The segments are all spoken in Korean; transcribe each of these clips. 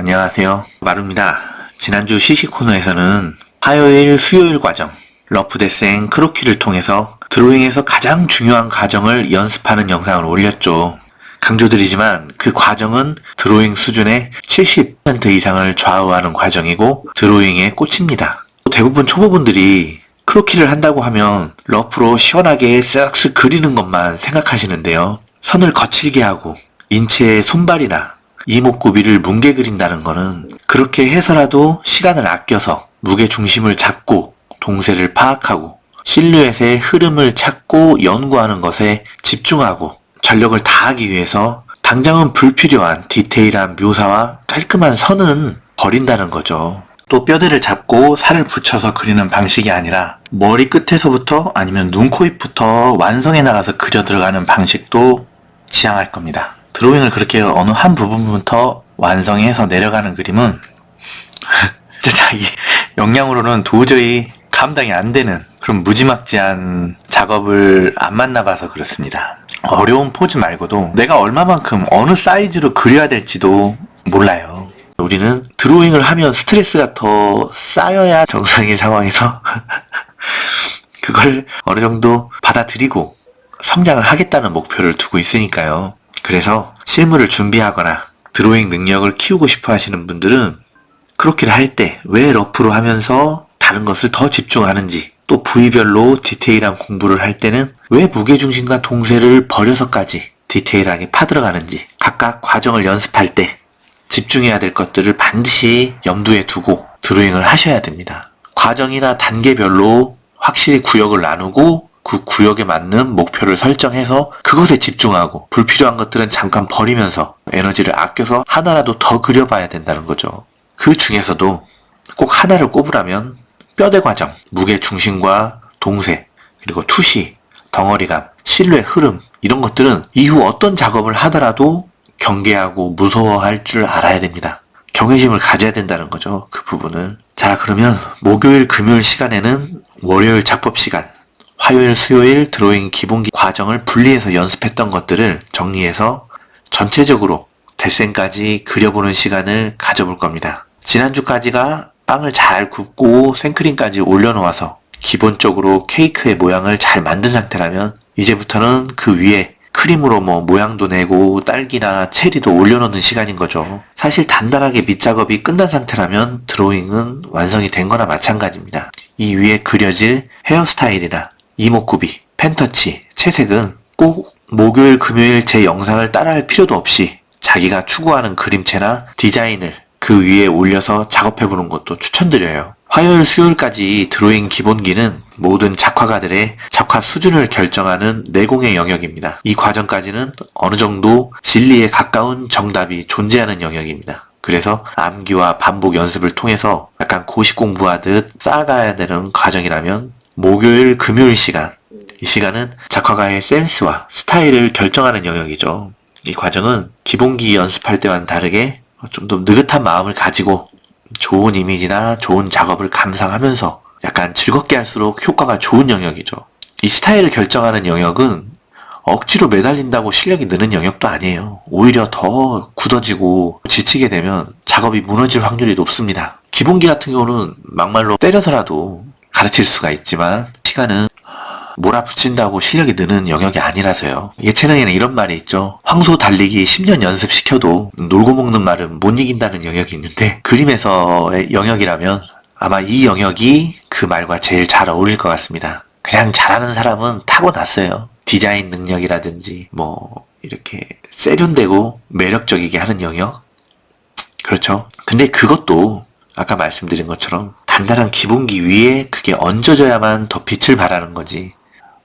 안녕하세요. 마루입니다. 지난주 시식 코너에서는 화요일, 수요일 과정, 러프 데생 크로키를 통해서 드로잉에서 가장 중요한 과정을 연습하는 영상을 올렸죠. 강조드리지만 그 과정은 드로잉 수준의 70% 이상을 좌우하는 과정이고 드로잉의 꽃입니다. 대부분 초보분들이 크로키를 한다고 하면 러프로 시원하게 쓱쓱 그리는 것만 생각하시는데요. 선을 거칠게 하고 인체의 손발이나 이목구비를 뭉개 그린다는 거는 그렇게 해서라도 시간을 아껴서 무게 중심을 잡고 동세를 파악하고 실루엣의 흐름을 찾고 연구하는 것에 집중하고 전력을 다하기 위해서 당장은 불필요한 디테일한 묘사와 깔끔한 선은 버린다는 거죠. 또 뼈대를 잡고 살을 붙여서 그리는 방식이 아니라 머리 끝에서부터 아니면 눈, 코, 입부터 완성해 나가서 그려 들어가는 방식도 지향할 겁니다. 드로잉을 그렇게 어느 한 부분부터 완성해서 내려가는 그림은 자기 역량으로는 도저히 감당이 안 되는 그런 무지막지한 작업을 안 만나봐서 그렇습니다. 어려운 포즈 말고도 내가 얼마만큼 어느 사이즈로 그려야 될지도 몰라요. 우리는 드로잉을 하면 스트레스가 더 쌓여야 정상의 상황에서 그걸 어느 정도 받아들이고 성장을 하겠다는 목표를 두고 있으니까요. 그래서 실물을 준비하거나 드로잉 능력을 키우고 싶어 하시는 분들은 크로키를 할 때 왜 러프로 하면서 다른 것을 더 집중하는지, 또 부위별로 디테일한 공부를 할 때는 왜 무게중심과 동세를 버려서까지 디테일하게 파들어가는지, 각각 과정을 연습할 때 집중해야 될 것들을 반드시 염두에 두고 드로잉을 하셔야 됩니다. 과정이나 단계별로 확실히 구역을 나누고 그 구역에 맞는 목표를 설정해서 그것에 집중하고 불필요한 것들은 잠깐 버리면서 에너지를 아껴서 하나라도 더 그려봐야 된다는 거죠. 그 중에서도 꼭 하나를 꼽으라면 뼈대 과정, 무게 중심과 동세, 그리고 투시, 덩어리감, 실루엣 흐름 이런 것들은 이후 어떤 작업을 하더라도 경계하고 무서워할 줄 알아야 됩니다. 경외심을 가져야 된다는 거죠. 그 부분을. 자, 그러면 목요일, 금요일 시간에는 월요일 작법 시간, 화요일, 수요일 드로잉 기본기 과정을 분리해서 연습했던 것들을 정리해서 전체적으로 데생까지 그려보는 시간을 가져볼 겁니다. 지난주까지가 빵을 잘 굽고 생크림까지 올려놓아서 기본적으로 케이크의 모양을 잘 만든 상태라면 이제부터는 그 위에 크림으로 모양도 내고 딸기나 체리도 올려놓는 시간인 거죠. 사실 단단하게 밑작업이 끝난 상태라면 드로잉은 완성이 된 거나 마찬가지입니다. 이 위에 그려질 헤어스타일이나 이목구비, 펜터치, 채색은 꼭 목요일, 금요일 제 영상을 따라할 필요도 없이 자기가 추구하는 그림체나 디자인을 그 위에 올려서 작업해보는 것도 추천드려요. 화요일, 수요일까지 드로잉 기본기는 모든 작화가들의 작화 수준을 결정하는 내공의 영역입니다. 이 과정까지는 어느 정도 진리에 가까운 정답이 존재하는 영역입니다. 그래서 암기와 반복 연습을 통해서 약간 고시 공부하듯 쌓아가야 되는 과정이라면 목요일, 금요일 시간, 이 시간은 작화가의 센스와 스타일을 결정하는 영역이죠. 이 과정은 기본기 연습할 때와는 다르게 좀 더 느긋한 마음을 가지고 좋은 이미지나 좋은 작업을 감상하면서 약간 즐겁게 할수록 효과가 좋은 영역이죠. 이 스타일을 결정하는 영역은 억지로 매달린다고 실력이 느는 영역도 아니에요. 오히려 더 굳어지고 지치게 되면 작업이 무너질 확률이 높습니다. 기본기 같은 경우는 막말로 때려서라도 가르칠 수가 있지만 시간은 몰아붙인다고 실력이 느는 영역이 아니라서요. 예체능에는 이런 말이 있죠. 황소 달리기 10년 연습시켜도 놀고 먹는 말은 못 이긴다는 영역이 있는데 그림에서의 영역이라면 아마 이 영역이 그 말과 제일 잘 어울릴 것 같습니다. 그냥 잘하는 사람은 타고났어요. 디자인 능력이라든지 이렇게 세련되고 매력적이게 하는 영역? 그렇죠. 근데 그것도 아까 말씀드린 것처럼 단단한 기본기 위에 그게 얹어져야만 더 빛을 발하는 거지.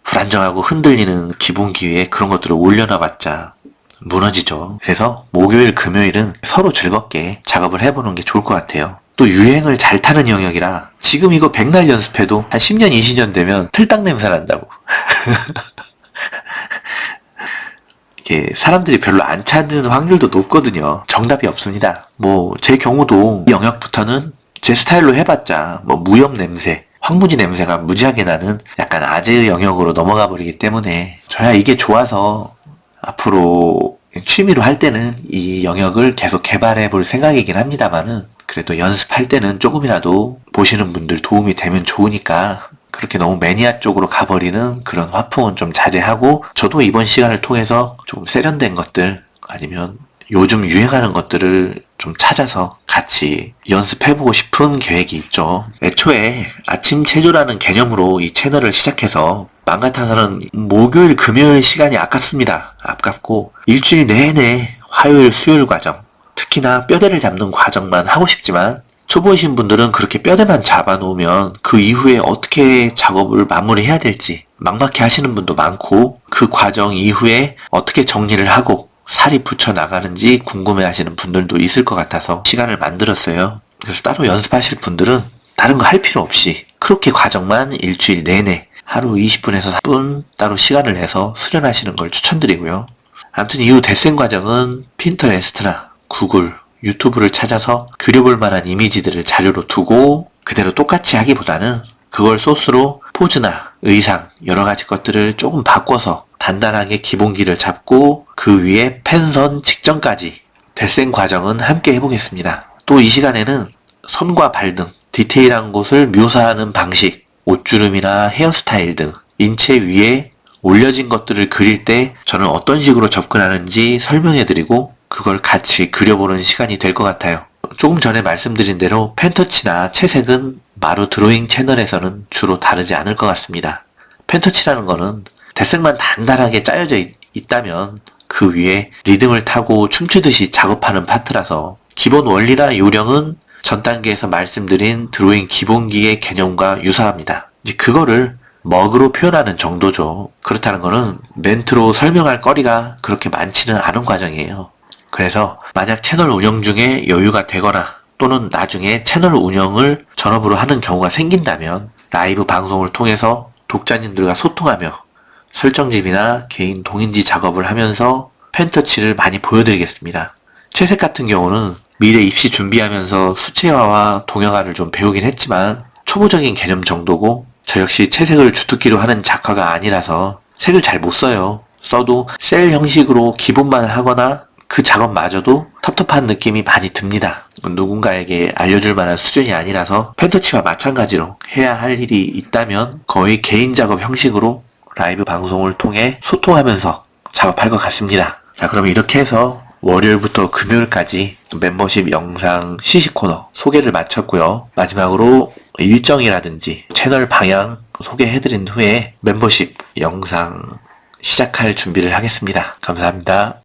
불안정하고 흔들리는 기본기 위에 그런 것들을 올려놔봤자 무너지죠. 그래서 목요일, 금요일은 서로 즐겁게 작업을 해보는 게 좋을 것 같아요. 또 유행을 잘 타는 영역이라 지금 이거 백날 연습해도 한 10년, 20년 되면 틀딱 냄새 난다고. 이게 사람들이 별로 안 찾는 확률도 높거든요. 정답이 없습니다. 제 경우도 이 영역부터는 제 스타일로 해봤자 무염 냄새, 황무지 냄새가 무지하게 나는 약간 아재의 영역으로 넘어가 버리기 때문에 저야 이게 좋아서 앞으로 취미로 할 때는 이 영역을 계속 개발해 볼 생각이긴 합니다만은 그래도 연습할 때는 조금이라도 보시는 분들 도움이 되면 좋으니까 그렇게 너무 매니아 쪽으로 가버리는 그런 화풍은 좀 자제하고 저도 이번 시간을 통해서 좀 세련된 것들 아니면 요즘 유행하는 것들을 좀 찾아서 같이 연습해보고 싶은 계획이 있죠. 애초에 아침 체조라는 개념으로 이 채널을 시작해서 맘 같아서는 목요일, 금요일 시간이 아깝습니다. 아깝고 일주일 내내 화요일, 수요일 과정 특히나 뼈대를 잡는 과정만 하고 싶지만 초보이신 분들은 그렇게 뼈대만 잡아놓으면 그 이후에 어떻게 작업을 마무리해야 될지 막막해 하시는 분도 많고 그 과정 이후에 어떻게 정리를 하고 살이 붙여 나가는지 궁금해 하시는 분들도 있을 것 같아서 시간을 만들었어요. 그래서 따로 연습하실 분들은 다른 거 할 필요 없이 그렇게 과정만 일주일 내내 하루 20분에서 4분 따로 시간을 내서 수련하시는 걸 추천드리고요. 아무튼 이후 데센 과정은 핀터레스트나 구글, 유튜브를 찾아서 그려볼 만한 이미지들을 자료로 두고 그대로 똑같이 하기보다는 그걸 소스로 포즈나 의상 여러 가지 것들을 조금 바꿔서 단단하게 기본기를 잡고 그 위에 펜선 직전까지 데센 과정은 함께 해보겠습니다. 또 이 시간에는 손과 발 등 디테일한 곳을 묘사하는 방식, 옷주름이나 헤어스타일 등 인체 위에 올려진 것들을 그릴 때 저는 어떤 식으로 접근하는지 설명해드리고 그걸 같이 그려보는 시간이 될 것 같아요. 조금 전에 말씀드린 대로 펜터치나 채색은 마루 드로잉 채널에서는 주로 다르지 않을 것 같습니다. 펜터치라는 거는 데생만 단단하게 짜여져 있다면 그 위에 리듬을 타고 춤추듯이 작업하는 파트라서 기본 원리나 요령은 전 단계에서 말씀드린 드로잉 기본기의 개념과 유사합니다. 이제 그거를 먹으로 표현하는 정도죠. 그렇다는 거는 멘트로 설명할 거리가 그렇게 많지는 않은 과정이에요. 그래서 만약 채널 운영 중에 여유가 되거나 또는 나중에 채널 운영을 전업으로 하는 경우가 생긴다면 라이브 방송을 통해서 독자님들과 소통하며 설정집이나 개인 동인지 작업을 하면서 펜터치를 많이 보여드리겠습니다. 채색 같은 경우는 미래 입시 준비하면서 수채화와 동영화를 좀 배우긴 했지만 초보적인 개념 정도고 저 역시 채색을 주특기로 하는 작가가 아니라서 색을 잘 못 써요. 써도 셀 형식으로 기본만 하거나 그 작업마저도 텁텁한 느낌이 많이 듭니다. 누군가에게 알려줄 만한 수준이 아니라서 펜터치와 마찬가지로 해야 할 일이 있다면 거의 개인 작업 형식으로 라이브 방송을 통해 소통하면서 작업할 것 같습니다. 자, 그럼 이렇게 해서 월요일부터 금요일까지 멤버십 영상 시식 코너 소개를 마쳤고요. 마지막으로 일정이라든지 채널 방향 소개해드린 후에 멤버십 영상 시작할 준비를 하겠습니다. 감사합니다.